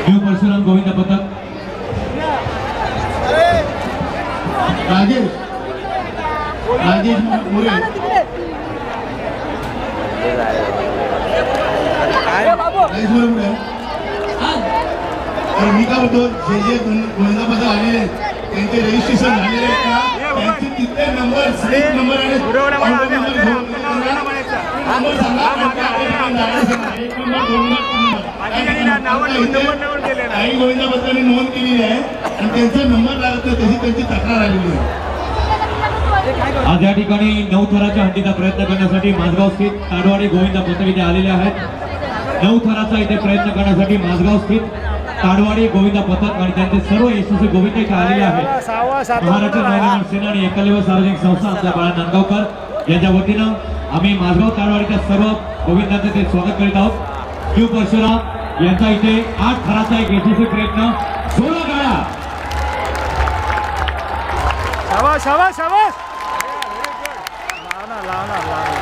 New Parshuram Govind पथक राजेश मोरे मी का बोलतो जे गोविंद पथक आलेले त्यांचे रजिस्ट्रेशन झालेले आहेत का त्यांचे तिथले नंबर स्लीप नंबर आणि काही गोविंद पथकाने नोंद केलेली आहे आणि त्यांचा नंबर लागत नाही तशी त्यांची तक्रार आलेली आहे। आज या ठिकाणी 9 थराच्या हंडीचा प्रयत्न करण्यासाठी माझगाव स्थित ताडवाडी गोविंद पथक इथे आलेले आहेत। 9 थराचा इथे प्रयत्न करण्यासाठी माझगाव स्थित ताडवाडी गोविंद पथक आणि त्यांचे सर्व यशस्वी गोविंद इथे आलेले आहेत। महाराष्ट्र नवनिर्माण सेना आणि एकलव्य सार्वजनिक संस्था आमचा बाळा नांदगावकर यांच्या वतीनं आम्ही माझगाव ताडवाडीच्या सर्व गोविंदांचे ते स्वागत करीत आहोत। न्यू परशुराम यांचा इथे 8 थराचा एक यशस्वी प्रयत्न 16 गाड्या शाबाश शाबाश शाबाश लावना लावना लावना